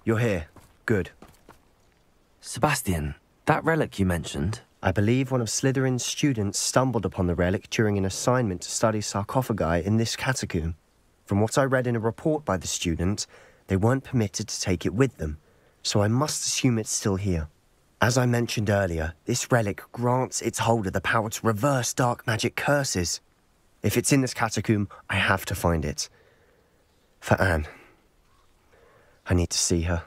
You're here. Good. Sebastian, that relic you mentioned... I believe one of Slytherin's students stumbled upon the relic during an assignment to study sarcophagi in this catacomb. From what I read in a report by the student, they weren't permitted to take it with them, so I must assume it's still here. As I mentioned earlier, this relic grants its holder the power to reverse dark magic curses. If it's in this catacomb, I have to find it. For Anne. I need to see her.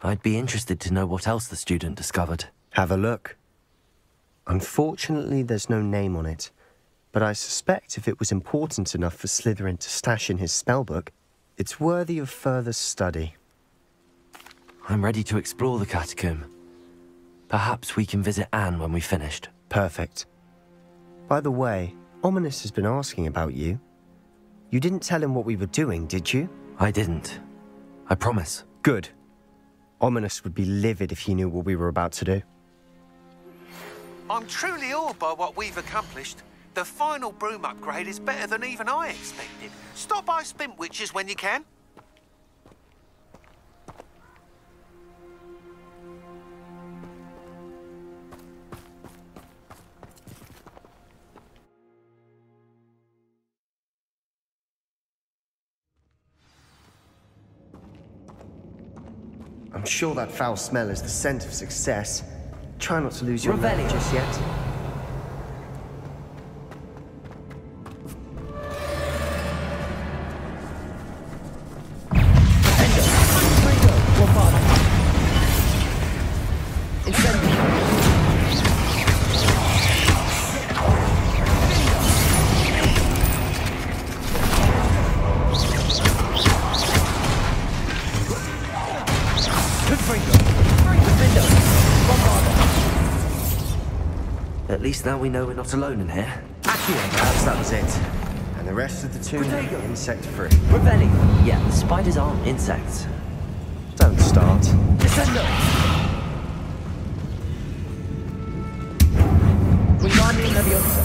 I'd be interested to know what else the student discovered. Have a look. Unfortunately, there's no name on it, but I suspect if it was important enough for Slytherin to stash in his spellbook, it's worthy of further study. I'm ready to explore the catacomb. Perhaps we can visit Anne when we've finished. Perfect. By the way, Ominous has been asking about you. You didn't tell him what we were doing, did you? I didn't. I promise. Good. Ominous would be livid if he knew what we were about to do. I'm truly awed by what we've accomplished. The final broom upgrade is better than even I expected. Stop by Spintwitches when you can. I'm sure that foul smell is the scent of success. Try not to lose your nerve just yet. At least now we know we're not alone in here. Perhaps that was it. And the rest of the tomb insect-free. Revelio. Yeah, the spiders aren't insects. Don't start. Descendo! Wingardium Leviosa.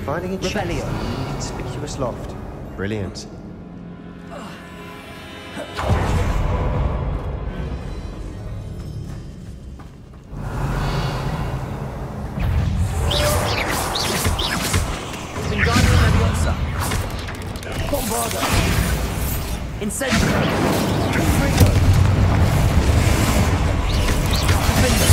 Finding a chest in a conspicuous loft. Brilliant. Wingardium Leviosa. Bombarda. Incendio. Confringo. Defender.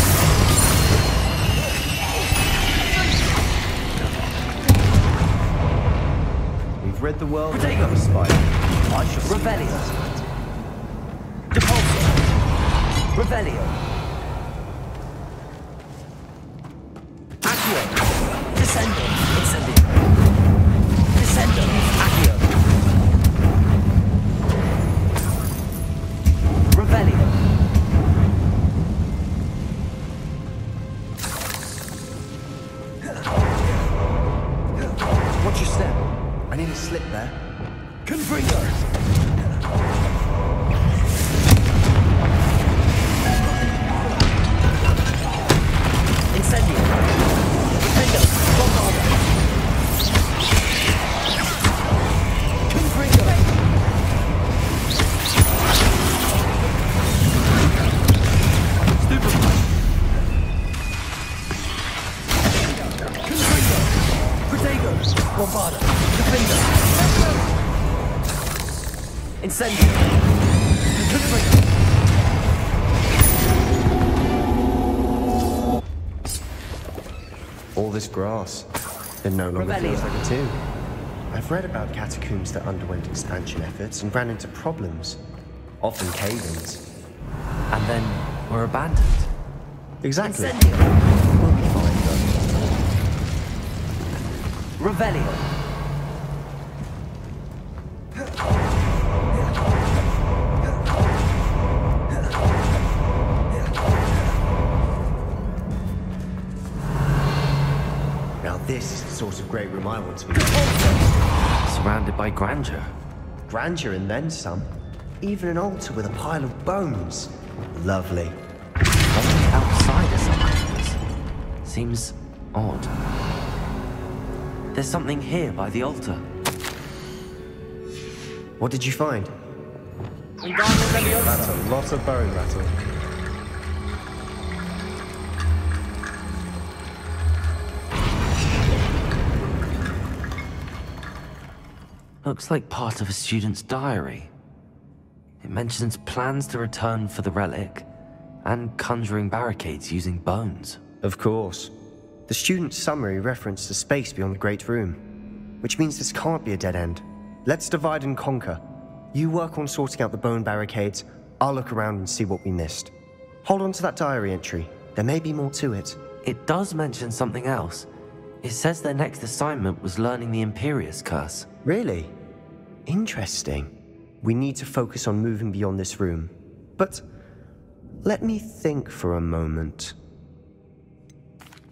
We've rid the world of the spider. I shall see Revelio. Depulso. Revelio. Accio. Descendo. Incendio. Descendo. Accio. Revelio. Watch your step. I nearly slipped there. Confringo. Incendio. Defendo. Bombarda. Confringo. Stupefy. Confringo. Protego. Bombarda. Defender. Incendio. Confringo. All this grass. It no longer feels like a tomb. I've read about catacombs that underwent expansion efforts and ran into problems. Often cave-ins. And then we're abandoned. Exactly. Incendio. We'll be fine, though. Revelio. This is the sort of great room I want to be in. Surrounded by grandeur. Grandeur and then some. Even an altar with a pile of bones. Lovely. Outside of sarcophagus. Seems odd. There's something here by the altar. What did you find? That's a lot of bone rattle. Looks like part of a student's diary. It mentions plans to return for the relic and conjuring barricades using bones. Of course. The student's summary referenced a space beyond the Great Room, which means this can't be a dead end. Let's divide and conquer. You work on sorting out the bone barricades, I'll look around and see what we missed. Hold on to that diary entry. There may be more to it. It does mention something else. It says their next assignment was learning the Imperius Curse. Really? Interesting. We need to focus on moving beyond this room. But let me think for a moment.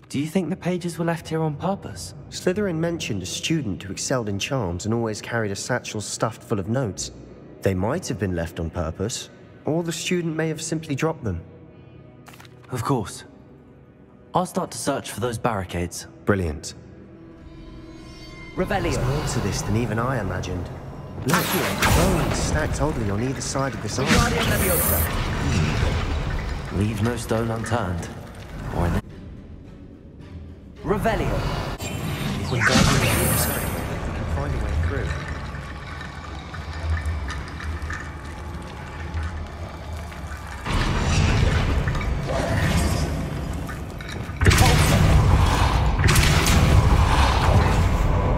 Do you think the pages were left here on purpose? Slytherin mentioned a student who excelled in charms and always carried a satchel stuffed full of notes. They might have been left on purpose, or the student may have simply dropped them. Of course. I'll start to search for those barricades. Brilliant. There's more to this than even I imagined. Look here, bones stacked oddly on either side of this arm. Leave no stone unturned. Or an... Revelio. If we go to the other side, we can find a way through.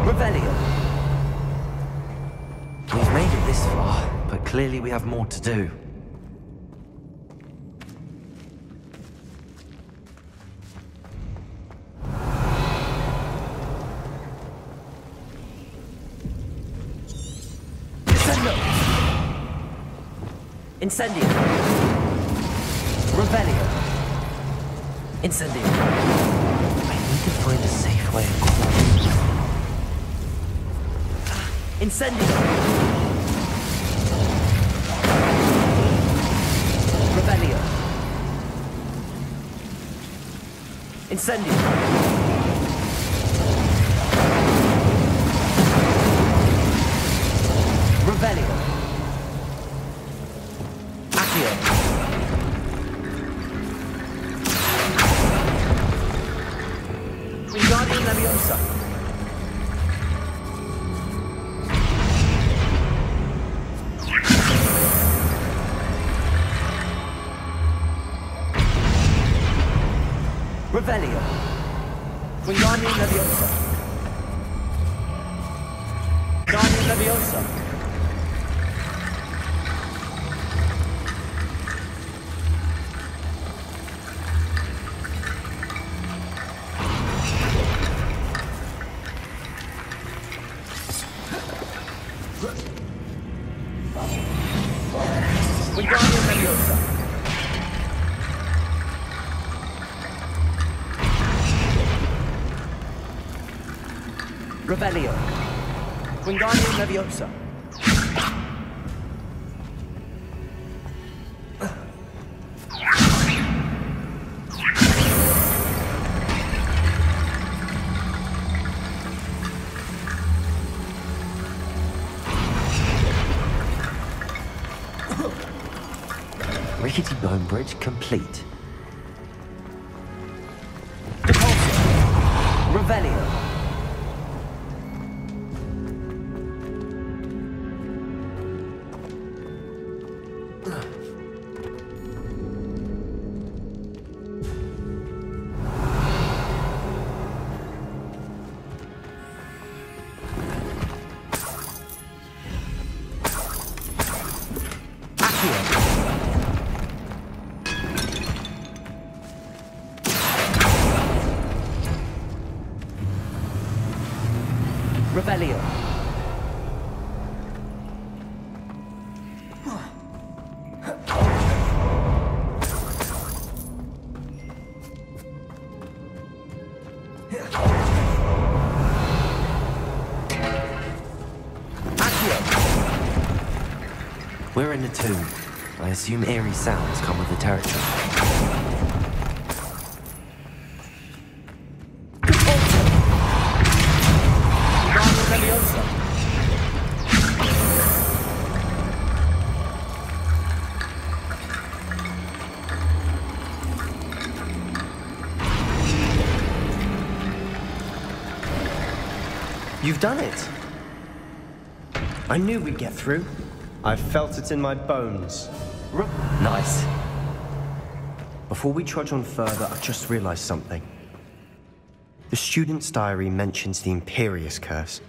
Revelio. We've made it this far, but clearly we have more to do. Incendio. Revelio. Incendio. I need to find a safe way across. Incendio. Revelio. Incendio. Revelio. Wingardium Leviosa. Revelio. Wingardium Leviosa. Wingardium Leviosa. Wingardium Leviosa. Revelio. Wingardium Leviosa. Rickety bone bridge complete. Revelio. Revelio. We're in the tomb. I assume eerie sounds come with the territory. You've done it! I knew we'd get through. I felt it in my bones. Nice. Before we trudge on further, I've just realized something. The student's diary mentions the Imperius Curse.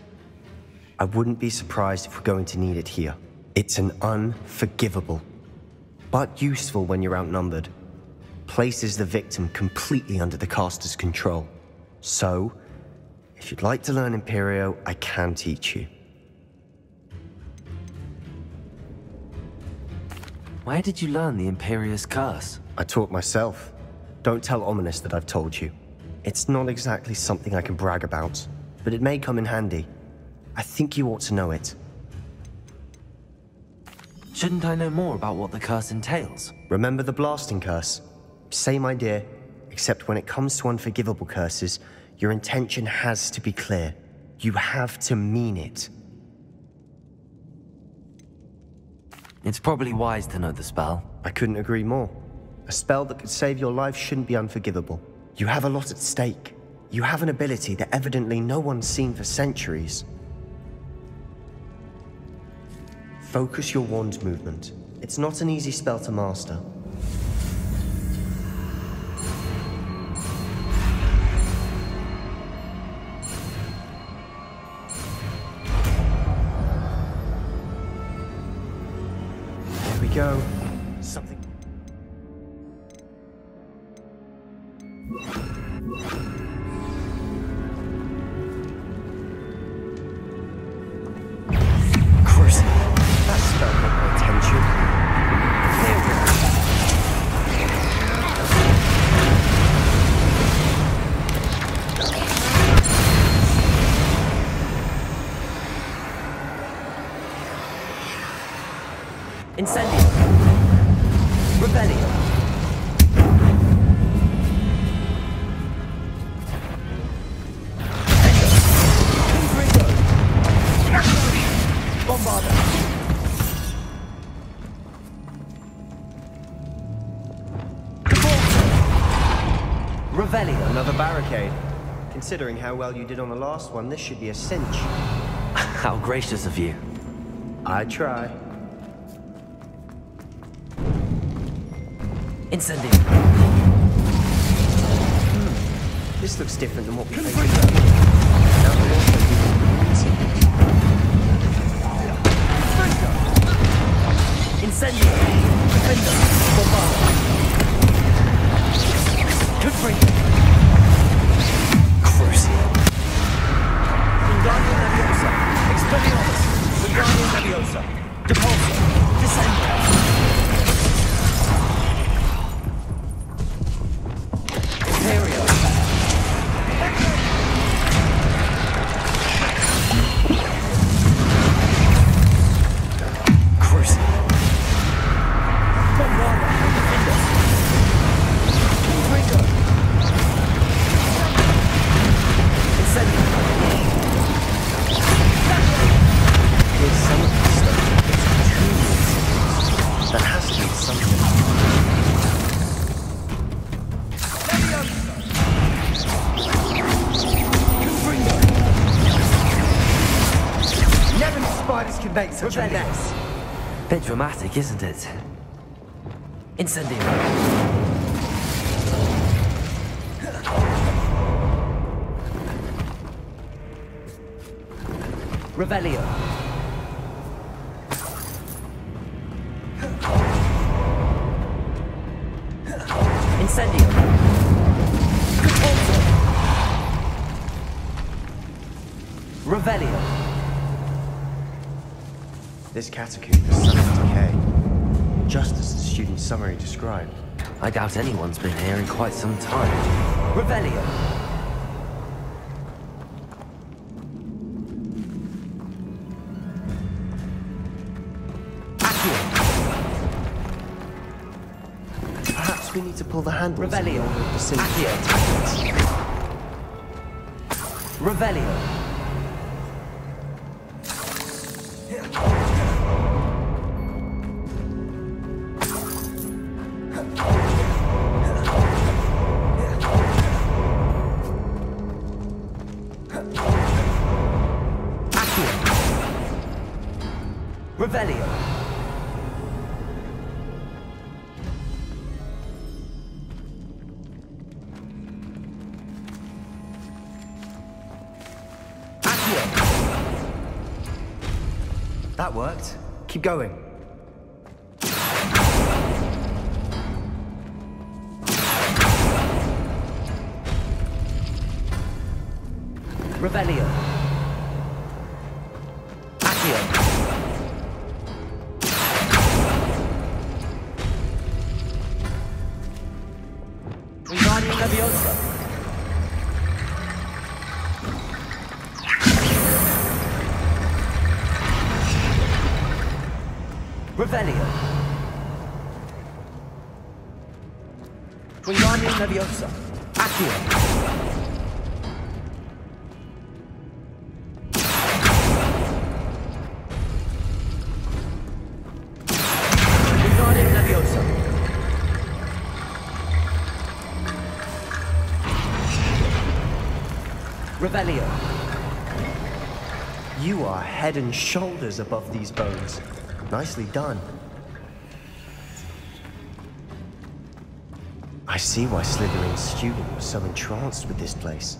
I wouldn't be surprised if we're going to need it here. It's an unforgivable, but useful when you're outnumbered. Places the victim completely under the caster's control. So, if you'd like to learn Imperio, I can teach you. Where did you learn the Imperius Curse? I taught myself. Don't tell Ominous that I've told you. It's not exactly something I can brag about, but it may come in handy. I think you ought to know it. Shouldn't I know more about what the curse entails? Remember the blasting curse? Same idea, except when it comes to unforgivable curses, your intention has to be clear. You have to mean it. It's probably wise to know the spell. I couldn't agree more. A spell that could save your life shouldn't be unforgivable. You have a lot at stake. You have an ability that evidently no one's seen for centuries. Focus your wand movement. It's not an easy spell to master. There we go. Something. Chris, that spell got my attention. There we go. Incendio. Rebellion. Revelio. Another barricade. Considering how well you did on the last one, this should be a cinch. How gracious of you. I try. Incendio. This looks different than what we faced before. Now we're also Incendio. Defender. Bombard. Confringo. Crucio. Wingardium Leviosa. Expelliarmus. Wingardium Leviosa. Depulso. Descendo. Imperio. Crucio. Bombarda. Defender. Confringo. Incendio. With some of this stuff, it's too easy. That has to be something. Never knew spiders could make such a mess. Bit dramatic, isn't it? Incendio. Revelio. Incendio. Depulso. Revelio. This catacomb has suffered decay, just as the student's summary described. I doubt anyone's been here in quite some time. Revelio. Accio. to pull the handles. Revelio. Accio. Revelio. Revelio. That worked. Keep going. Revelio. Accio. Wingardium Leviosa. Revelio. Wingardium Leviosa. Accio. Wingardium Leviosa. Revelio. You are head and shoulders above these bones. Nicely done. I see why Slytherin's student was so entranced with this place.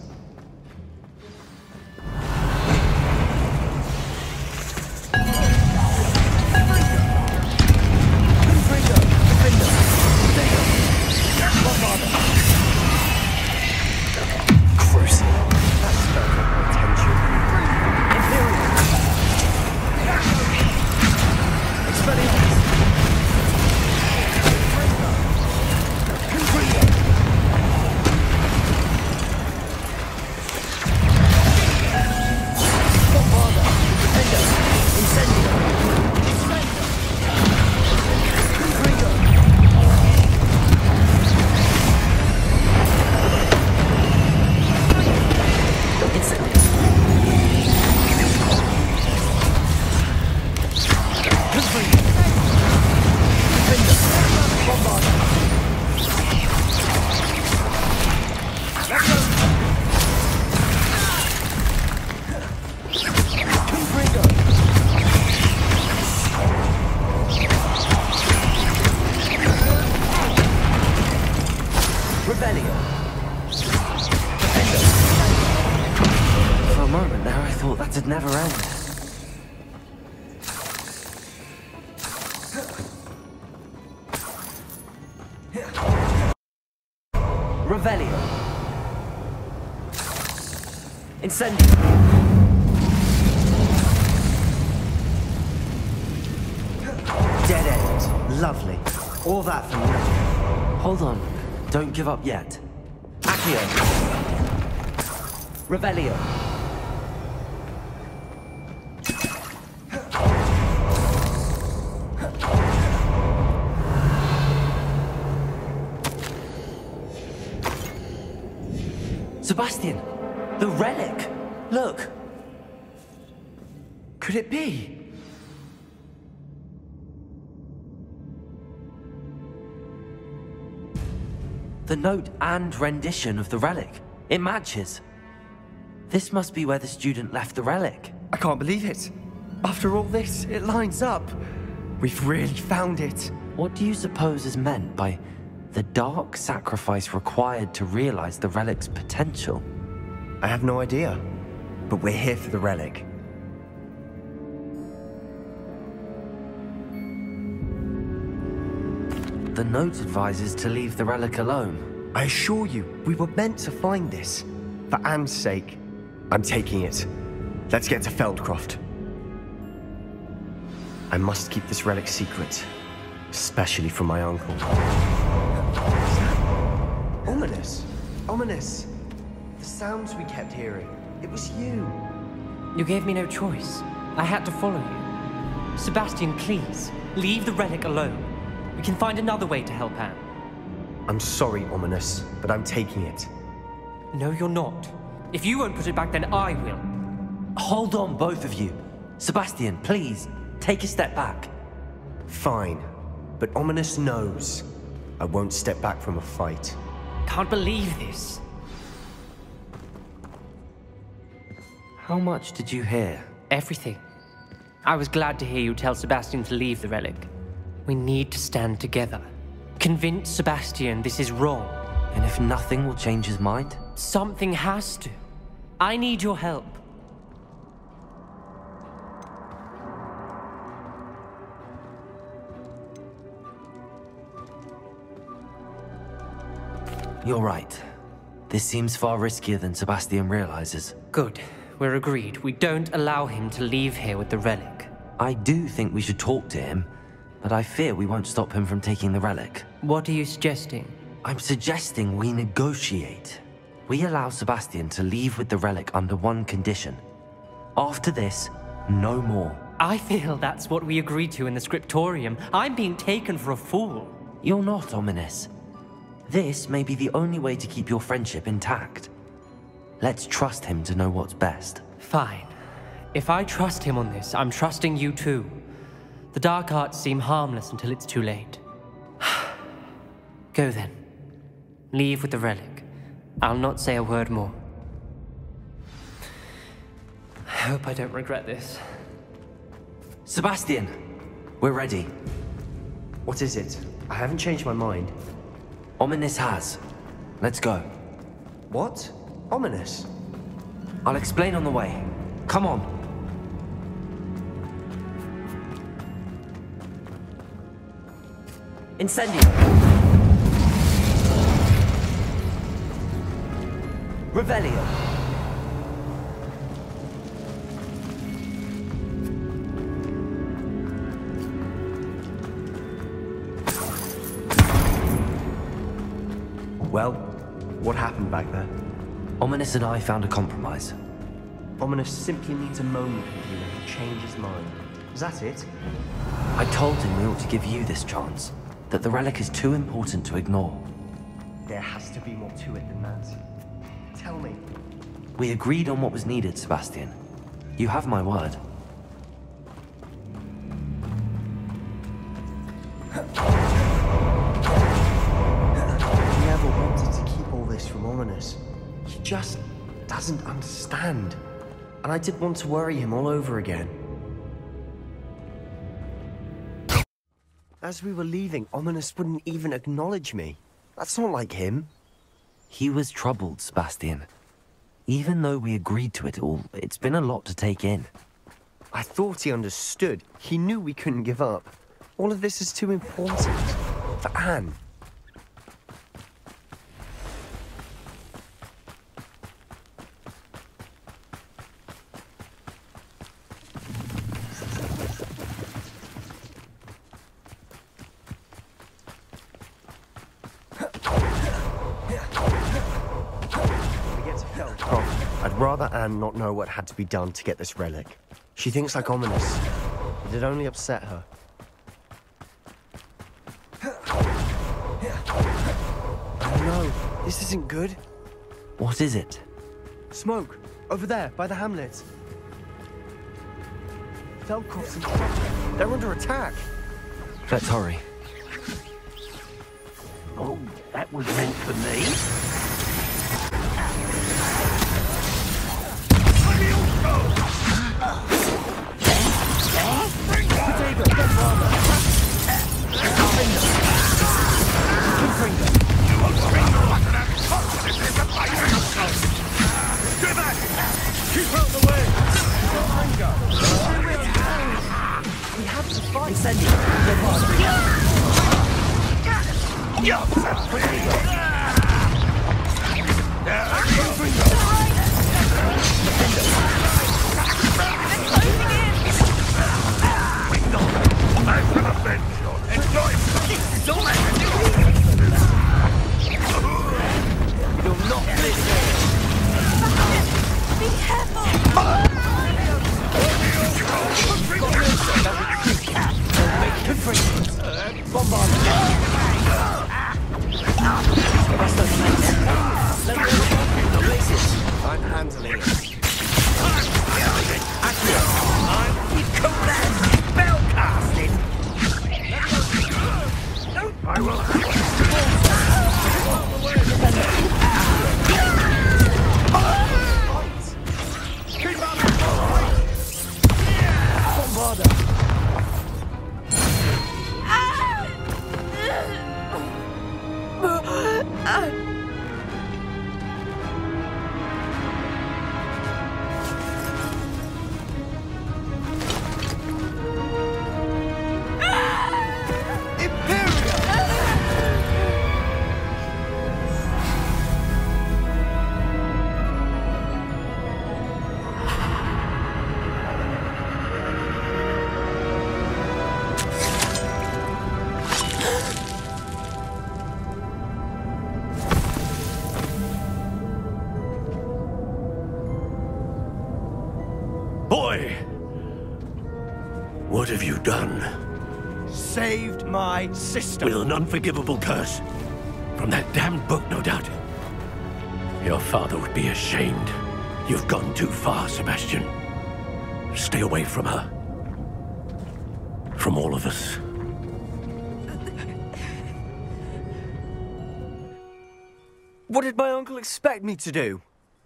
For a moment there, I thought that'd never end. Revelio. Incendio. Dead end. Lovely. All that for nothing. Hold on. Don't give up yet. Accio. Revelio. Sebastian! The relic! Look! Could it be? The note and rendition of the relic. It matches. This must be where the student left the relic. I can't believe it. After all this, it lines up. We've really found it. What do you suppose is meant by the dark sacrifice required to realize the relic's potential? I have no idea, but we're here for the relic. The note advises to leave the relic alone. I assure you, we were meant to find this. For Anne's sake, I'm taking it. Let's get to Feldcroft. I must keep this relic secret, especially from my uncle. Ominous. Ominous. The sounds we kept hearing. It was you. You gave me no choice. I had to follow you. Sebastian, please, leave the relic alone. We can find another way to help Anne. I'm sorry, Ominous, but I'm taking it. No, you're not. If you won't put it back, then I will. Hold on, both of you. Sebastian, please, take a step back. Fine, but Ominous knows I won't step back from a fight. Can't believe this. How much did you hear? Everything. I was glad to hear you tell Sebastian to leave the relic. We need to stand together. Convince Sebastian this is wrong. And if nothing will change his mind? Something has to. I need your help. You're right. This seems far riskier than Sebastian realizes. Good. We're agreed. We don't allow him to leave here with the relic. I do think we should talk to him, but I fear we won't stop him from taking the relic. What are you suggesting? I'm suggesting we negotiate. We allow Sebastian to leave with the relic under one condition. After this, no more. I feel that's what we agreed to in the scriptorium. I'm being taken for a fool. You're not, Ominous. This may be the only way to keep your friendship intact. Let's trust him to know what's best. Fine. If I trust him on this, I'm trusting you too. The dark arts seem harmless until it's too late. Go then. Leave with the relic. I'll not say a word more. I hope I don't regret this. Sebastian, we're ready. What is it? I haven't changed my mind. Ominous has. Let's go. What? Ominous? I'll explain on the way. Come on. Incendio! Revelio! Well, what happened back there? Ominous and I found a compromise. Ominous simply needs a moment with you and he'll change his mind. Is that it? I told him we ought to give you this chance, that the relic is too important to ignore. There has to be more to it than that. Tell me. We agreed on what was needed, Sebastian. You have my word. He never wanted to keep all this from Ominous. He just doesn't understand. And I didn't want to worry him all over again. As we were leaving, Ominous wouldn't even acknowledge me. That's not like him. He was troubled, Sebastian. Even though we agreed to it all, it's been a lot to take in. I thought he understood. He knew we couldn't give up. All of this is too important. For Anne. I'd rather Anne not know what had to be done to get this relic. She thinks like Ominous, but it only upset her. Oh no, this isn't good. What is it? Smoke, over there, by the hamlet. Velkov's in trouble. They're under attack. Let's hurry. Oh, that was meant for me. Keep out the way! We have to fight. Why? What have you done? Saved my sister. With an unforgivable curse. From that damned book, no doubt. Your father would be ashamed. You've gone too far, Sebastian. Stay away from her. From all of us. What did my uncle expect me to do?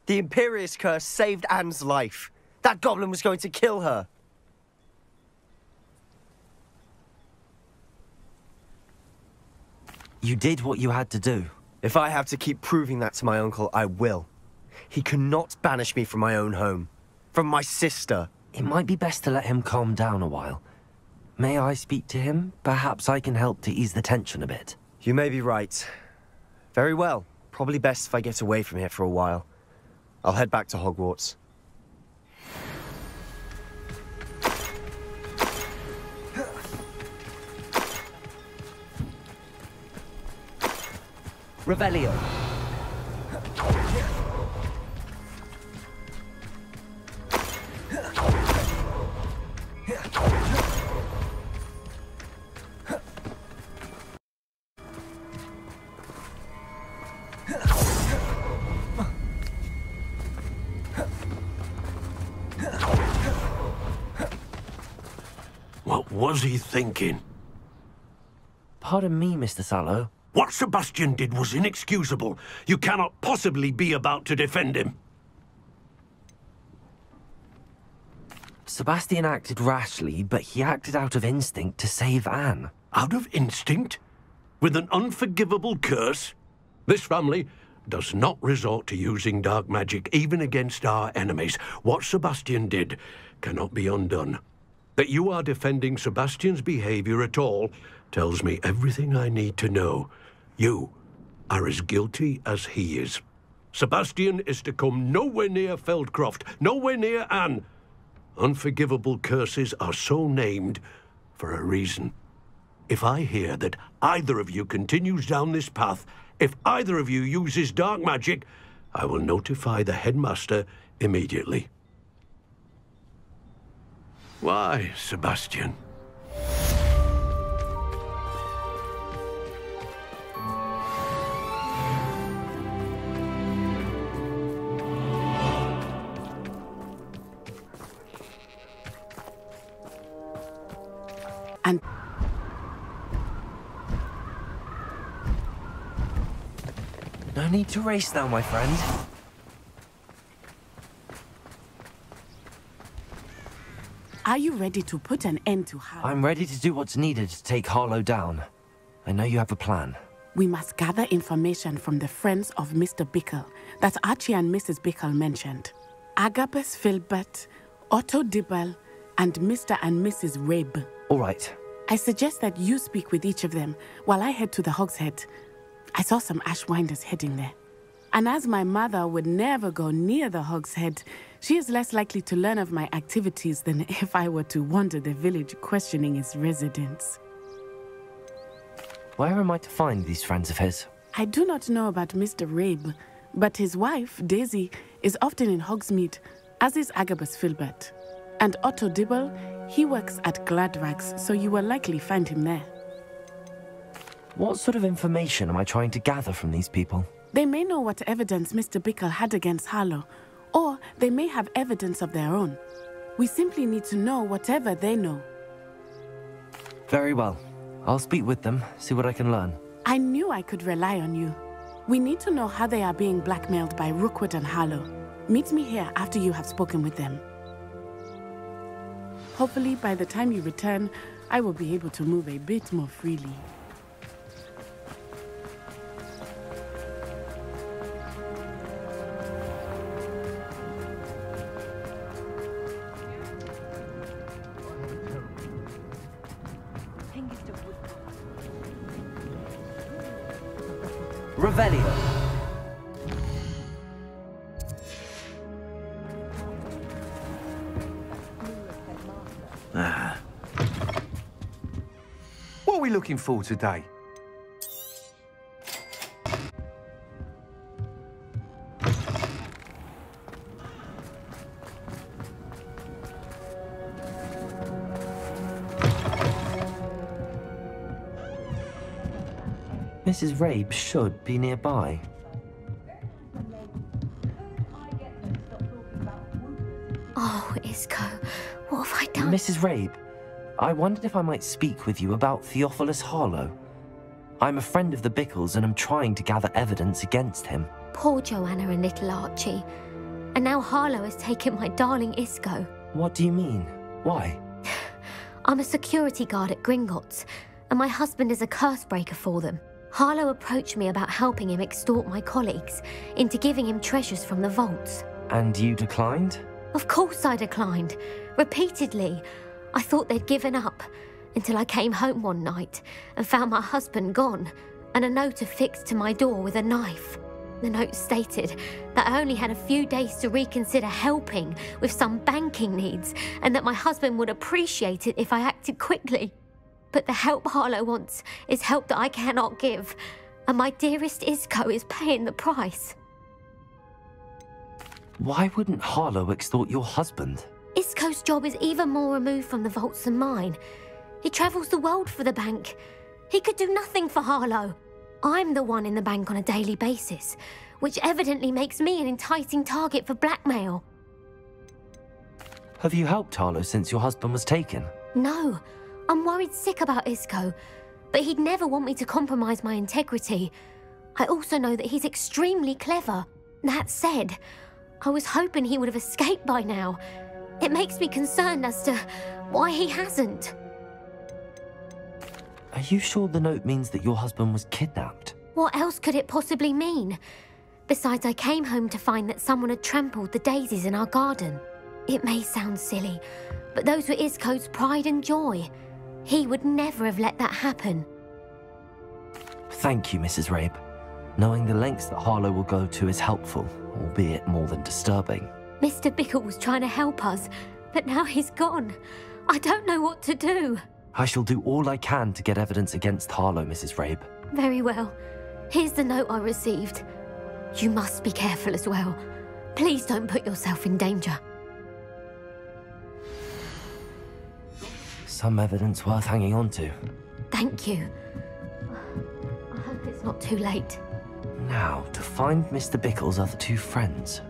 The Imperious curse saved Anne's life. That goblin was going to kill her. You did what you had to do. If I have to keep proving that to my uncle, I will. He cannot banish me from my own home. From my sister. It might be best to let him calm down a while. May I speak to him? Perhaps I can help to ease the tension a bit. You may be right. Very well. Probably best if I get away from here for a while. I'll head back to Hogwarts. Revelio. What was he thinking? Pardon me, Mr. Sallow. What Sebastian did was inexcusable. You cannot possibly be about to defend him. Sebastian acted rashly, but he acted out of instinct to save Anne. Out of instinct? With an unforgivable curse? This family does not resort to using dark magic even against our enemies. What Sebastian did cannot be undone. That you are defending Sebastian's behavior at all tells me everything I need to know. You are as guilty as he is. Sebastian is to come nowhere near Feldcroft, nowhere near Anne. Unforgivable curses are so named for a reason. If I hear that either of you continues down this path, if either of you uses dark magic, I will notify the headmaster immediately. Why, Sebastian? And No need to race now, my friend. are you ready to put an end to Harlow? I'm ready to do what's needed to take Harlow down. I know you have a plan. We must gather information from the friends of Mr. Bickle that Archie and Mrs. Bickle mentioned. Agabus Filbert, Otto Dibble, and Mr. and Mrs. Rabe. All right. I suggest that you speak with each of them while I head to the Hog's Head. I saw some Ashwinders heading there. And as my mother would never go near the Hog's Head, she is less likely to learn of my activities than if I were to wander the village questioning its residents. Where am I to find these friends of his? I do not know about Mr. Rabe, but his wife, Daisy, is often in Hogsmeade, as is Agabus Filbert. And Otto Dibble, he works at Gladrags, so you will likely find him there. What sort of information am I trying to gather from these people? They may know what evidence Mr. Bickle had against Harlow, or they may have evidence of their own. We simply need to know whatever they know. Very well. I'll speak with them, see what I can learn. I knew I could rely on you. We need to know how they are being blackmailed by Rookwood and Harlow. Meet me here after you have spoken with them. Hopefully, by the time you return, I will be able to move a bit more freely. Revelio. What are we looking for today? Mrs. Rabe should be nearby. Oh, Isco, what have I done? Mrs. Rabe, I wondered if I might speak with you about Theophilus Harlow. I'm a friend of the Bickles and I'm trying to gather evidence against him. Poor Joanna and little Archie. And now Harlow has taken my darling Isco. What do you mean? Why? I'm a security guard at Gringotts, and my husband is a curse breaker for them. Harlow approached me about helping him extort my colleagues into giving him treasures from the vaults. And you declined? Of course I declined. Repeatedly. I thought they'd given up, until I came home one night and found my husband gone, and a note affixed to my door with a knife. The note stated that I only had a few days to reconsider helping with some banking needs, and that my husband would appreciate it if I acted quickly. But the help Harlow wants is help that I cannot give, and my dearest Isco is paying the price. Why wouldn't Harlow extort your husband? Isco's job is even more removed from the vaults than mine. He travels the world for the bank. He could do nothing for Harlow. I'm the one in the bank on a daily basis, which evidently makes me an enticing target for blackmail. Have you helped Harlow since your husband was taken? No, I'm worried sick about Isco, but he'd never want me to compromise my integrity. I also know that he's extremely clever. That said, I was hoping he would have escaped by now. It makes me concerned as to why he hasn't. Are you sure the note means that your husband was kidnapped? What else could it possibly mean? Besides, I came home to find that someone had trampled the daisies in our garden. It may sound silly, but those were Isco's pride and joy. He would never have let that happen. Thank you, Mrs. Rabe. Knowing the lengths that Harlow will go to is helpful, albeit more than disturbing. Mr. Bickle was trying to help us, but now he's gone. I don't know what to do. I shall do all I can to get evidence against Harlow, Mrs. Rabe. Very well. Here's the note I received. You must be careful as well. Please don't put yourself in danger. Some evidence worth hanging on to. Thank you. I hope it's not too late. Now, to find Mr. Bickle's other two friends.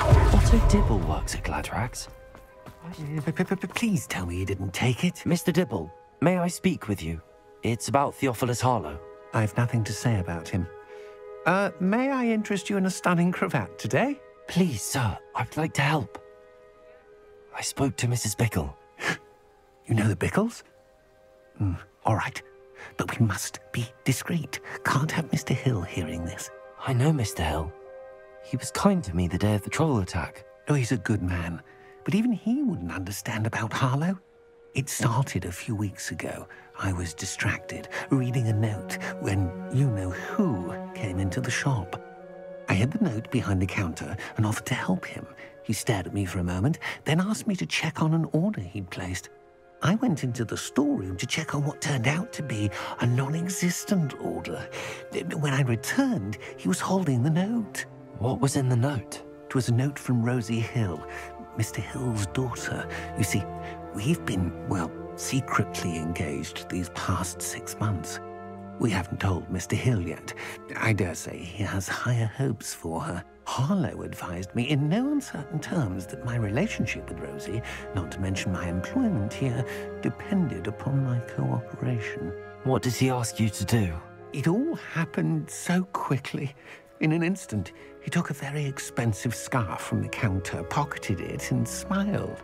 Otto Dibble works at Gladrax. Please tell me you didn't take it. Mr. Dibble, may I speak with you? It's about Theophilus Harlow. I've nothing to say about him. May I interest you in a stunning cravat today? Please, sir, I'd like to help. I spoke to Mrs. Bickle. You know the Bickles? All right, but we must be discreet. Can't have Mr. Hill hearing this. I know Mr. Hill. He was kind to me the day of the troll attack. Oh, he's a good man, but even he wouldn't understand about Harlow. It started a few weeks ago. I was distracted, reading a note, when you-know-who came into the shop. I hid the note behind the counter and offered to help him. He stared at me for a moment, then asked me to check on an order he'd placed. I went into the storeroom to check on what turned out to be a non-existent order. When I returned, he was holding the note. What was in the note? It was a note from Rosie Hill, Mr. Hill's daughter. You see, we've been, well, secretly engaged these past 6 months. We haven't told Mr. Hill yet. I dare say he has higher hopes for her. Harlow advised me in no uncertain terms that my relationship with Rosie, not to mention my employment here, depended upon my cooperation. What does he ask you to do? It all happened so quickly. In an instant, he took a very expensive scarf from the counter, pocketed it, and smiled.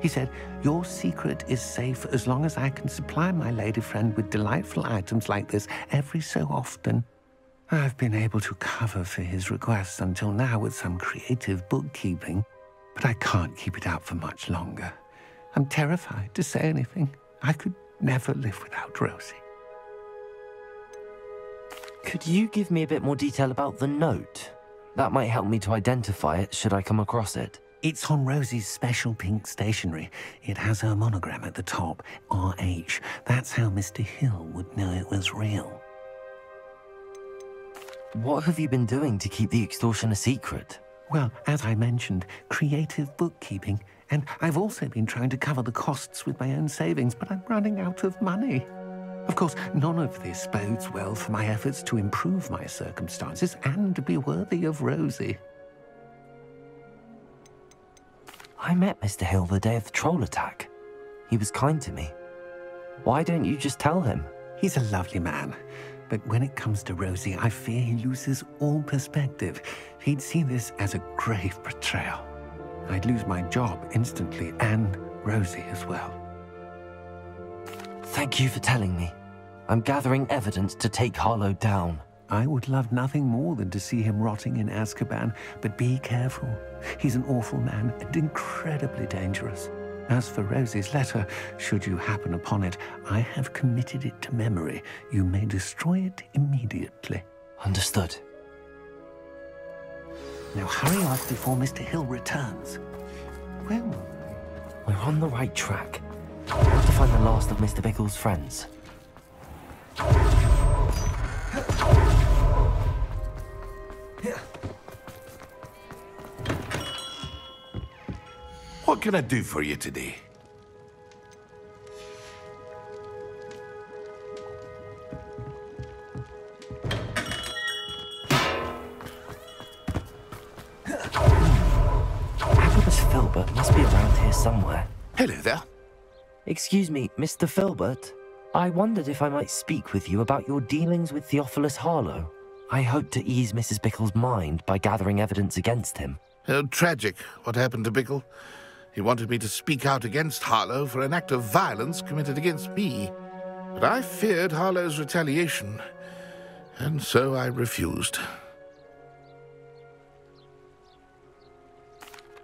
He said, "Your secret is safe as long as I can supply my lady friend with delightful items like this every so often." I've been able to cover for his requests until now with some creative bookkeeping, but I can't keep it up for much longer. I'm terrified to say anything. I could never live without Rosie. Could you give me a bit more detail about the note? That might help me to identify it should I come across it. It's on Rosie's special pink stationery. It has her monogram at the top, RH. That's how Mr. Hill would know it was real. What have you been doing to keep the extortion a secret? Well, as I mentioned, creative bookkeeping. And I've also been trying to cover the costs with my own savings, but I'm running out of money. Of course, none of this bodes well for my efforts to improve my circumstances and to be worthy of Rosie. I met Mr. Hill the day of the troll attack. He was kind to me. Why don't you just tell him? He's a lovely man, but when it comes to Rosie, I fear he loses all perspective. He'd see this as a grave betrayal. I'd lose my job instantly, and Rosie as well. Thank you for telling me. I'm gathering evidence to take Harlow down. I would love nothing more than to see him rotting in Azkaban, but be careful. He's an awful man and incredibly dangerous. As for Rosie's letter, should you happen upon it, I have committed it to memory. You may destroy it immediately. Understood. Now hurry up before Mr. Hill returns. Well, we're on the right track. I want to find the last of Mr. Bickle's friends. What can I do for you today? Filbert must be around here somewhere. Hello there. Excuse me, Mr. Filbert. I wondered if I might speak with you about your dealings with Theophilus Harlow. I hope to ease Mrs. Bickle's mind by gathering evidence against him. Tragic, what happened to Bickle. He wanted me to speak out against Harlow for an act of violence committed against me. But I feared Harlow's retaliation, and so I refused.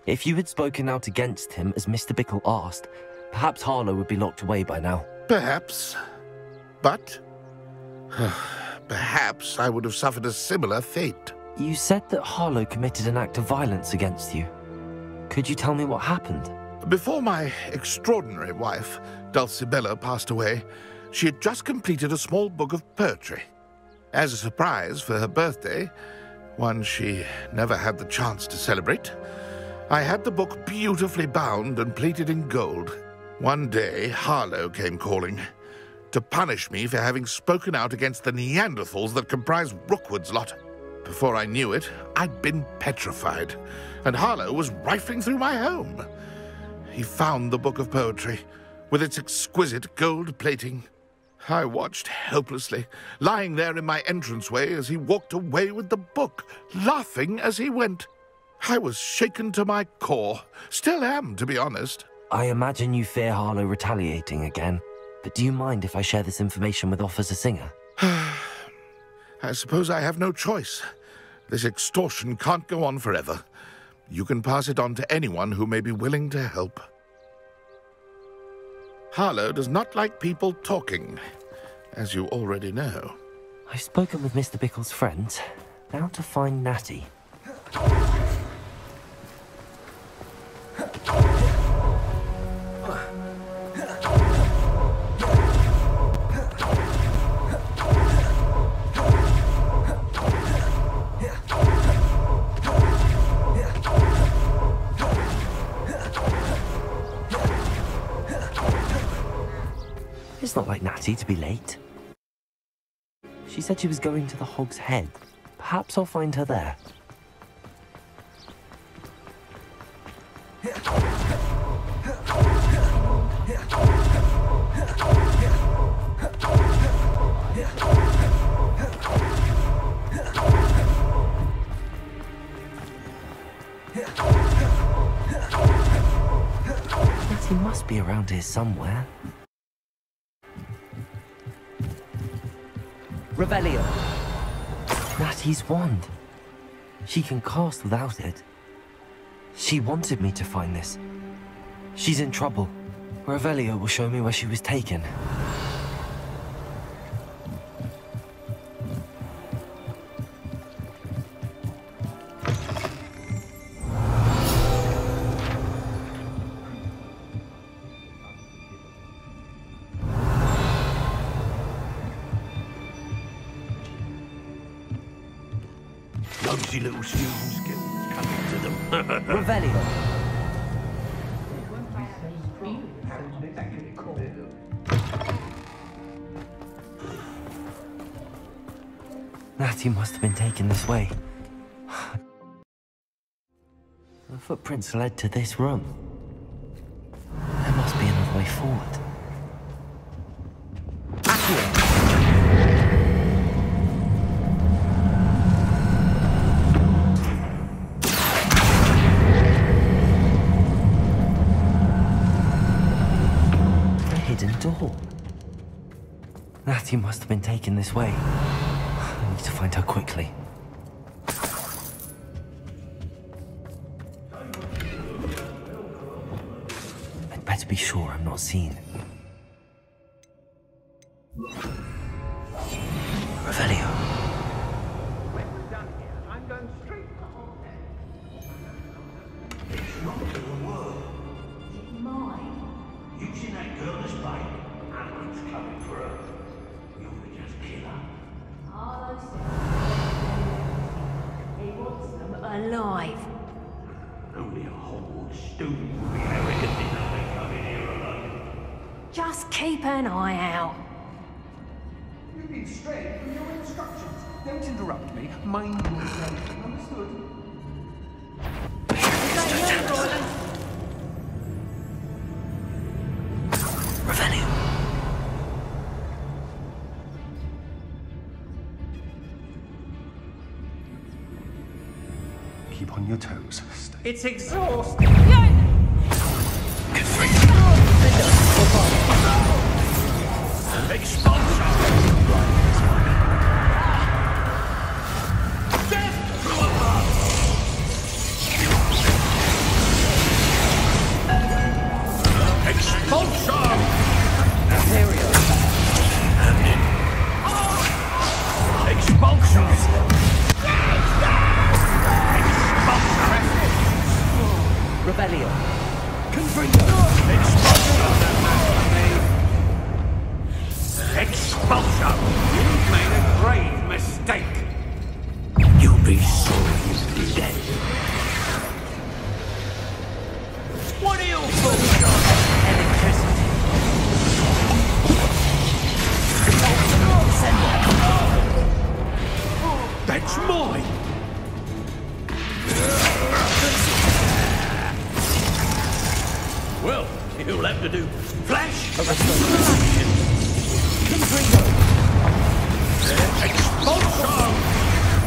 If you had spoken out against him as Mr. Bickle asked, perhaps Harlow would be locked away by now. Perhaps. But perhaps I would have suffered a similar fate. You said that Harlow committed an act of violence against you. Could you tell me what happened? Before my extraordinary wife, Dulcibella, passed away, she had just completed a small book of poetry. As a surprise for her birthday, one she never had the chance to celebrate, I had the book beautifully bound and plated in gold. One day, Harlow came calling to punish me for having spoken out against the Neanderthals that comprise Rookwood's lot. Before I knew it, I'd been petrified, and Harlow was rifling through my home. He found the book of poetry, with its exquisite gold plating. I watched helplessly, lying there in my entranceway as he walked away with the book, laughing as he went. I was shaken to my core. Still am, to be honest. I imagine you fear Harlow retaliating again, but do you mind if I share this information with Officer Singer? I suppose I have no choice. This extortion can't go on forever. You can pass it on to anyone who may be willing to help. Harlow does not like people talking, as you already know. I've spoken with Mr. Bickle's friends. Now to find Natty. It's not like Natty to be late. She said she was going to the Hog's Head. Perhaps I'll find her there. Natty must be around here somewhere. Revelio. Natty's wand. She can cast without it. She wanted me to find this. She's in trouble. Revelio will show me where she was taken. Nosy little students get what's coming to them. Revelio. Natty must have been taken this way. The footprints led to this room. There must be another way forward. A hidden door. Natty must have been taken this way. I need to find her quickly. I'd better be sure I'm not seen. Revelio. When we're done here, I'm going straight to Hogwarts. It's not gonna work. It's mine. Using that girl as bait. Alan's coming for her. You could just kill her. He wants them alive. Only a Hogwarts student would be arrogant enough to come in here alone. Just keep an eye out. You've been straight from your instructions. Don't interrupt me. Mind yourself. Understood? Revelio. Keep on your toes. Stay. It's exhausting. Revelio. Expulsion! You've made a grave mistake. You'll be sorry you did it. What are you fools on? Electricity. That's mine! Well, you'll have to do flash of expulsion!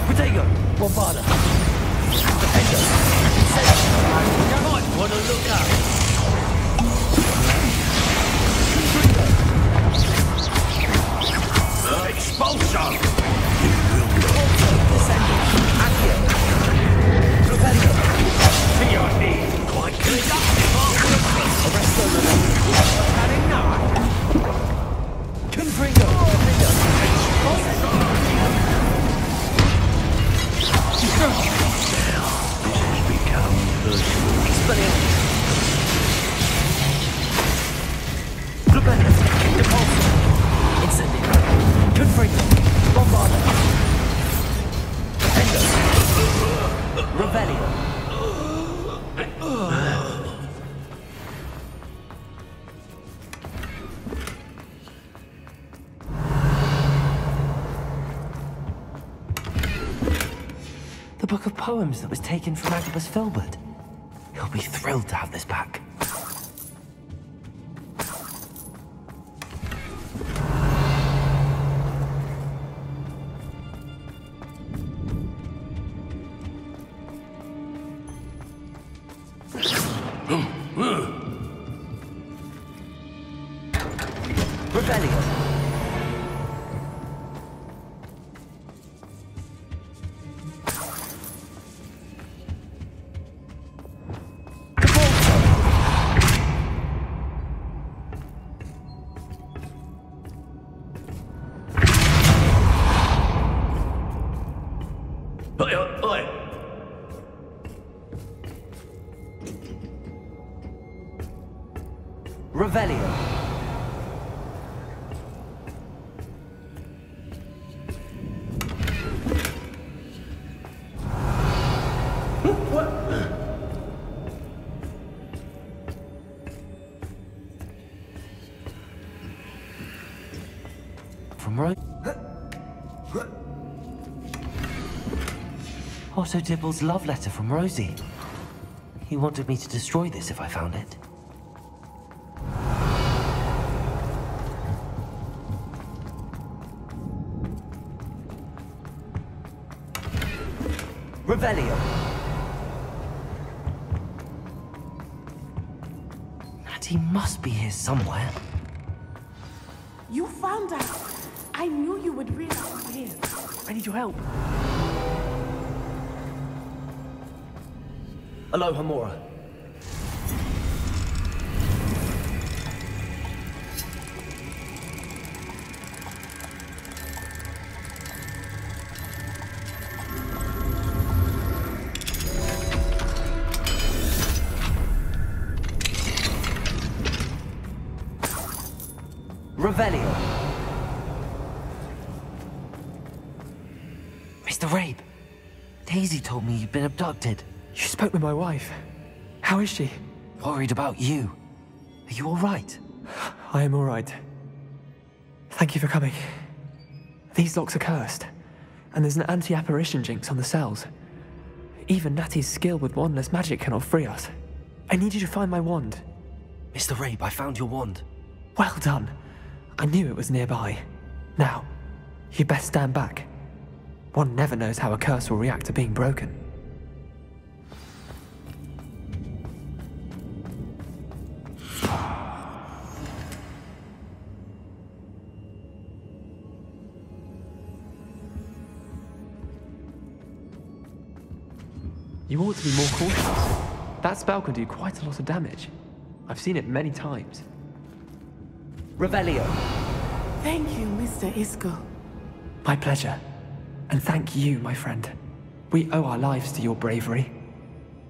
Protego! Bombarda! Defender! You might want to look up. Expulsion! You will not. Descending! Accio! Revelio! To your knees! Quite clear up! Arresto Revelio! Had enough! Confringo! This has become personal. Expelliarmus! Revelio! Depulso! Incendio! Confringo! Bombarda! Defender! Revelio! The book of poems that was taken from Agabus Filbert. He'll be thrilled to have this back. Revelio. Revelio. From right. Otto Dibble's love letter from Rosie. He wanted me to destroy this if I found it. Revelio! Natty must be here somewhere. You found out. I knew you would realize we're here. I need your help. Aloha, Mora. Revelio. Mr. Rabe, Daisy told me you'd been abducted. You spoke with my wife. How is she? Worried about you. Are you all right? I am all right. Thank you for coming. These locks are cursed, and there's an anti-apparition jinx on the cells. Even Natty's skill with wandless magic cannot free us. I need you to find my wand. Mr. Rabe, I found your wand. Well done. I knew it was nearby. Now, you best stand back. One never knows how a curse will react to being broken. You ought to be more cautious. That spell can do quite a lot of damage. I've seen it many times. Revelio. Thank you, Mr. Isco. My pleasure. And thank you, my friend. We owe our lives to your bravery.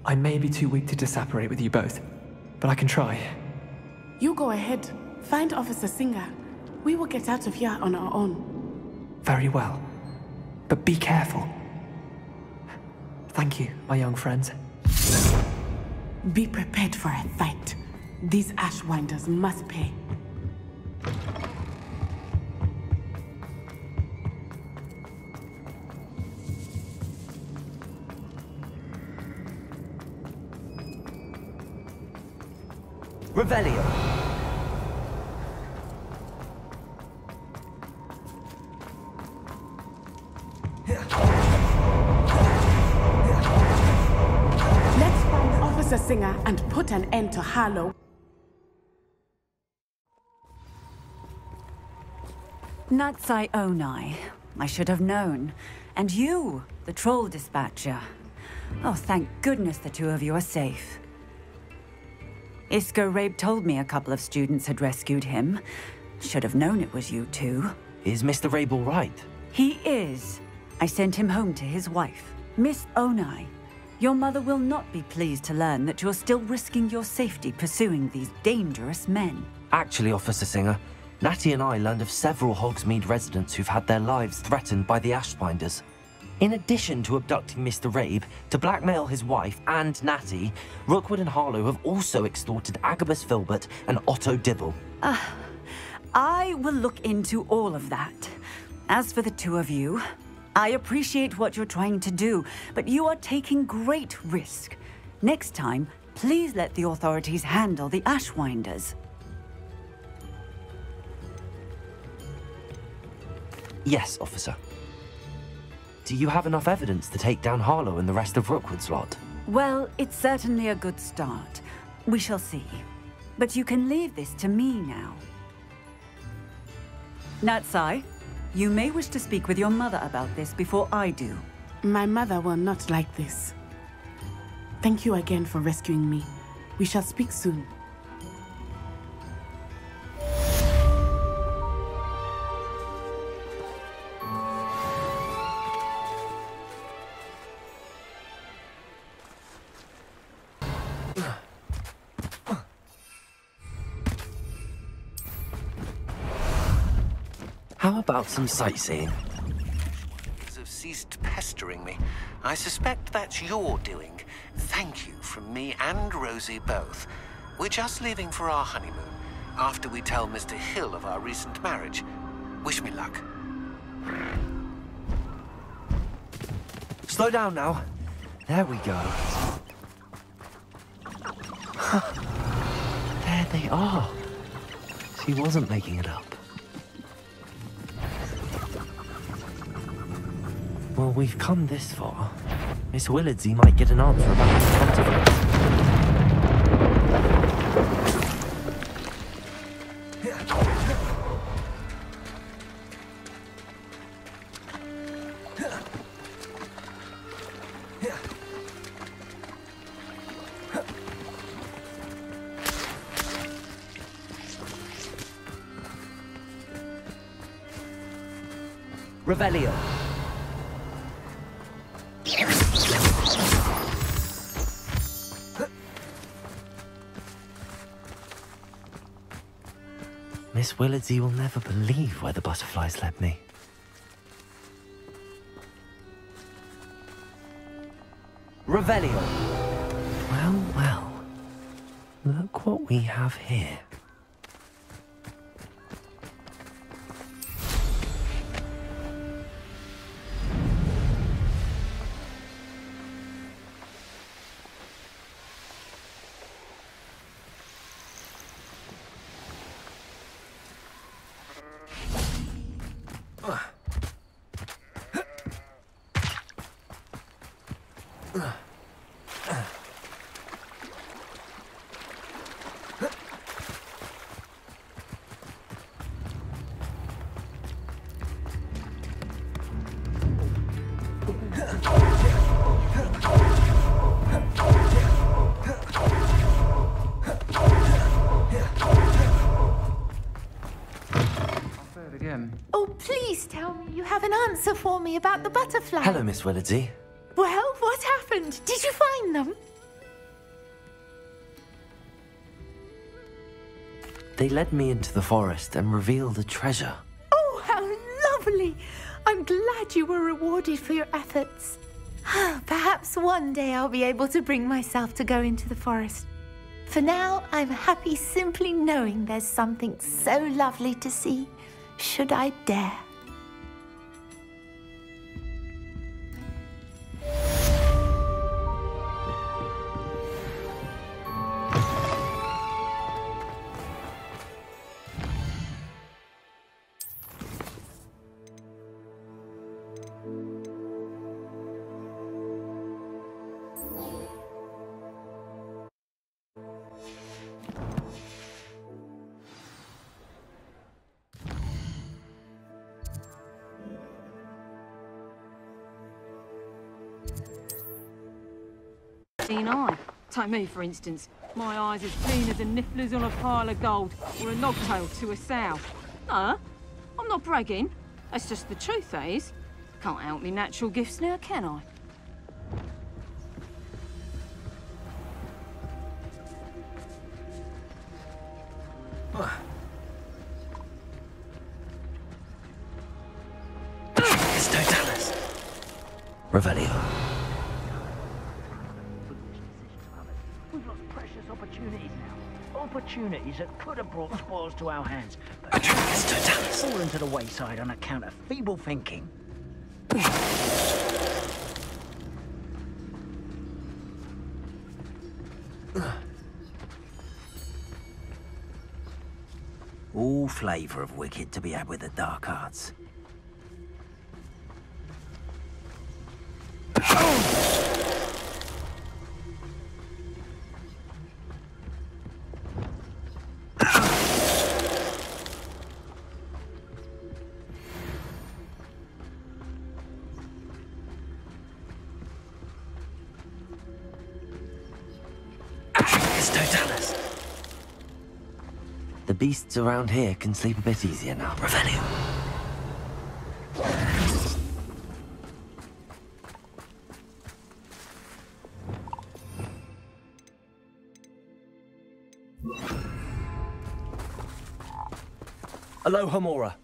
I may be too weak to disapparate with you both, but I can try. You go ahead. Find Officer Singer. We will get out of here on our own. Very well. But be careful. Thank you, my young friends. Be prepared for a fight. These Ashwinders must pay. Revelio. Let's find Officer Singer and put an end to Harlow. Natsai Onai. I should have known. And you, the troll dispatcher. Oh, thank goodness the two of you are safe. Isco Rabe told me a couple of students had rescued him. Should have known it was you two. Is Mr. Rabe all right? He is. I sent him home to his wife. Miss Onai, your mother will not be pleased to learn that you're still risking your safety pursuing these dangerous men. Actually, Officer Singer, Natty and I learned of several Hogsmeade residents who've had their lives threatened by the Ashbinders. In addition to abducting Mr. Rabe to blackmail his wife and Natty, Rookwood and Harlow have also extorted Agabus Filbert and Otto Dibble. I will look into all of that. As for the two of you, I appreciate what you're trying to do, but you are taking great risk. Next time, please let the authorities handle the Ashwinders. Yes, officer. Do you have enough evidence to take down Harlow and the rest of Rookwood's lot? Well, it's certainly a good start. We shall see. But you can leave this to me now. Natsai, you may wish to speak with your mother about this before I do. My mother will not like this. Thank you again for rescuing me. We shall speak soon. How about some sightseeing? Have ceased pestering me. I suspect that's your doing. Thank you from me and Rosie both. We're just leaving for our honeymoon, after we tell Mr. Hill of our recent marriage. Wish me luck. Slow down now. There we go. There they are. She wasn't making it up. Well, we've come this far. Miss Willardsey might get an answer about this butterfly. Revelio. Miss Willardsey will never believe where the butterflies led me. Revelio. Well, well. Look what we have here. Oh, please tell me you have an answer for me about the butterfly. Hello, Miss Willardsey. Well, what happened? Did you find them? They led me into the forest and revealed a treasure. Oh, how lovely! I'm glad you were rewarded for your efforts. Perhaps one day I'll be able to bring myself to go into the forest. For now, I'm happy simply knowing there's something so lovely to see, should I dare. Keen eye. Take me, for instance. My eyes as keen as a niffler's on a pile of gold, or a nogtail to a sow. No, I'm not bragging. That's just the truth, that is. Can't help me natural gifts now, can I? It's Totalis. Revelio. We've lost precious opportunities now. Opportunities that could have brought spoils to our hands. But fallen to the wayside on account of feeble thinking. All flavour of wicked to be had with the dark arts. It's Totalis. The beasts around here can sleep a bit easier now. Revelio. Aloha Mora.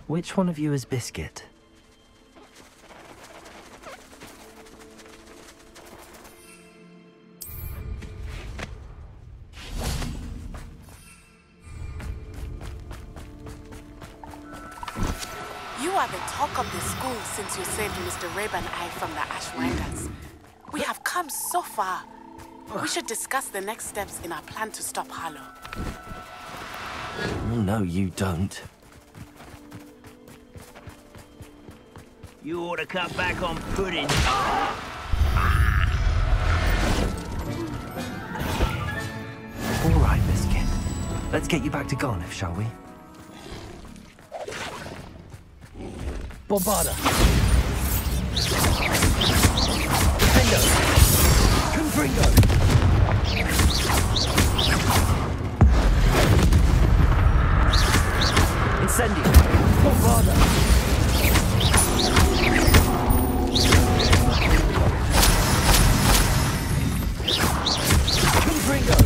Which one of you is Biscuit? are the talk of the school since you saved Mr. Rabe and I from the Ashwinders. We have come so far. We should discuss the next steps in our plan to stop Harlow. No, you don't. You ought to cut back on pudding. All right, Biscuit. Let's get you back to Garniff, shall we? Bombarda. Defendo. Confringo. Incendio. Bombarda. Confringo.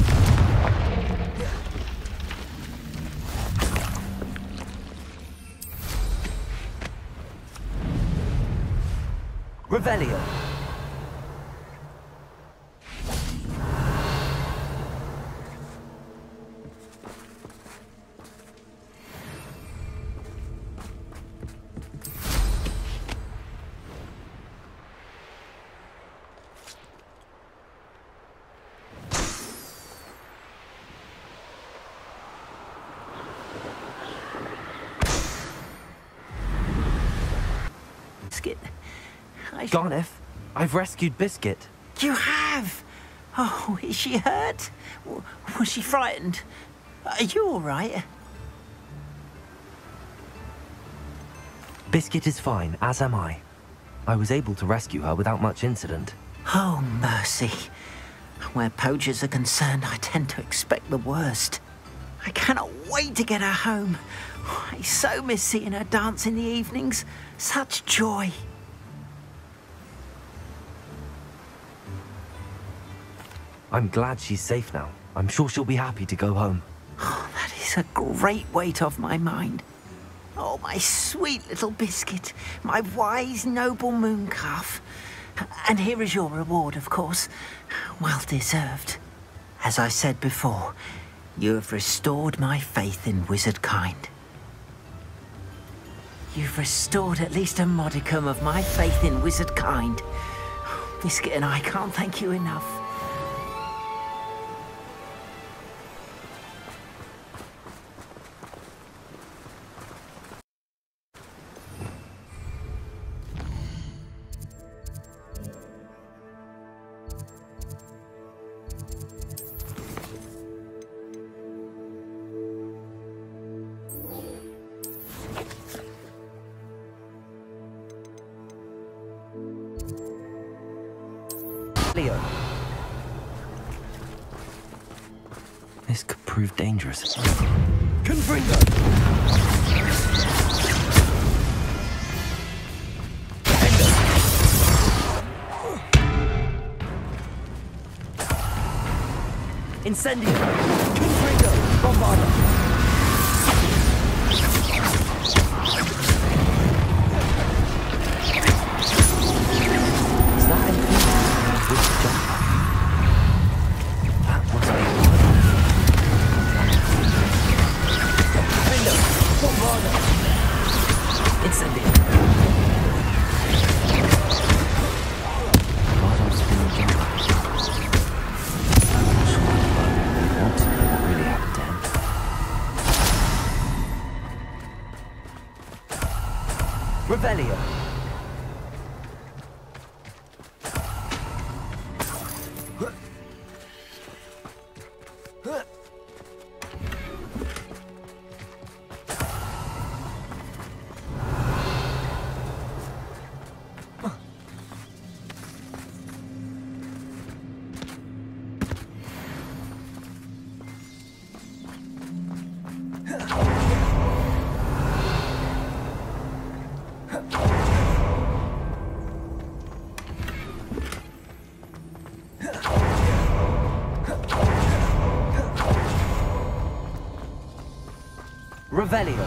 Revelio. Biscuit. Garniff, I've rescued Biscuit. You have? Oh, is she hurt? Was she frightened? Are you all right? Biscuit is fine, as am I. I was able to rescue her without much incident. Oh, mercy. Where poachers are concerned, I tend to expect the worst. I cannot wait to get her home. I so miss seeing her dance in the evenings. Such joy. I'm glad she's safe now. I'm sure she'll be happy to go home. Oh, that is a great weight off my mind. Oh, my sweet little Biscuit, my wise, noble moon calf. And here is your reward, of course. Well deserved. As I said before, you have restored my faith in wizard kind. You've restored at least a modicum of my faith in wizard kind. Biscuit and I can't thank you enough. Leo. This could prove dangerous. Confringo! Incendio! Confringo! Bombarda! Revelio. Revelio.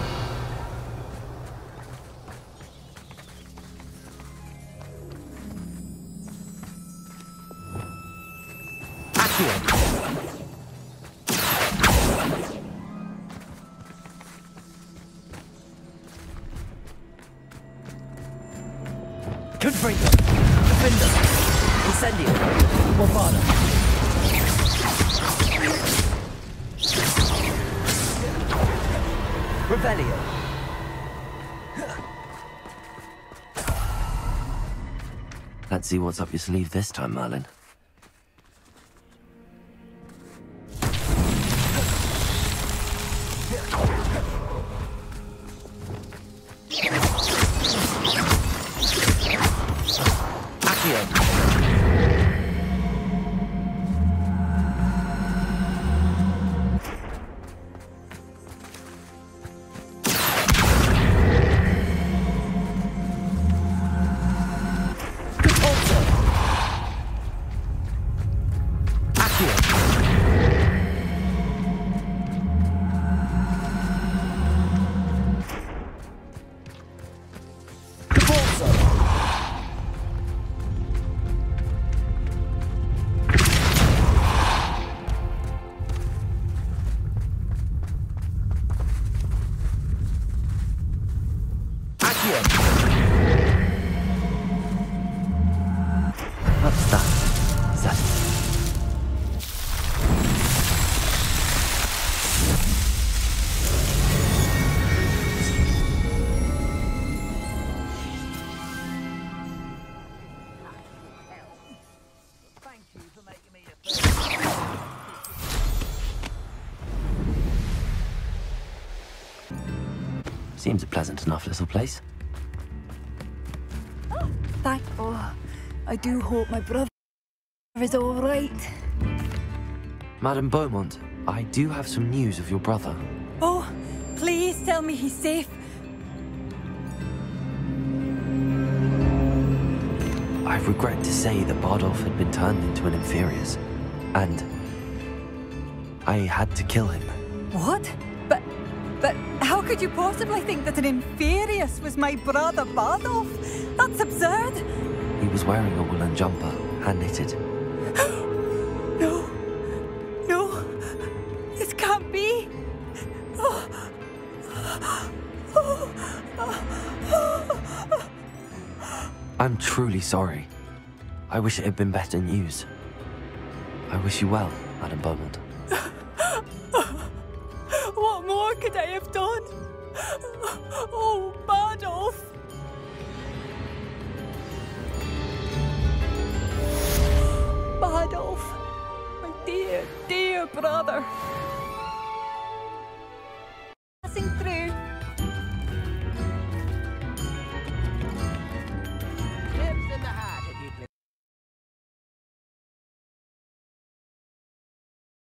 Accio. Confringo. Defender. Incendio. Bombada. Revelio. Let's see what's up your sleeve this time, Merlin. What's that? Is that... Seems a pleasant enough little place. I do hope my brother is all right. Madame Beaumont, I do have some news of your brother. Oh, please tell me he's safe. I regret to say that Bardolph had been turned into an Inferius, and I had to kill him. What? But how could you possibly think that an Inferius was my brother Bardolph? That's absurd. He was wearing a woolen jumper, hand-knitted. No, this can't be. I'm truly sorry. I wish it had been better news. I wish you well, Madame Beaumont. What more could I have done? Oh, Bardolph. Bardolph, my dear, dear brother.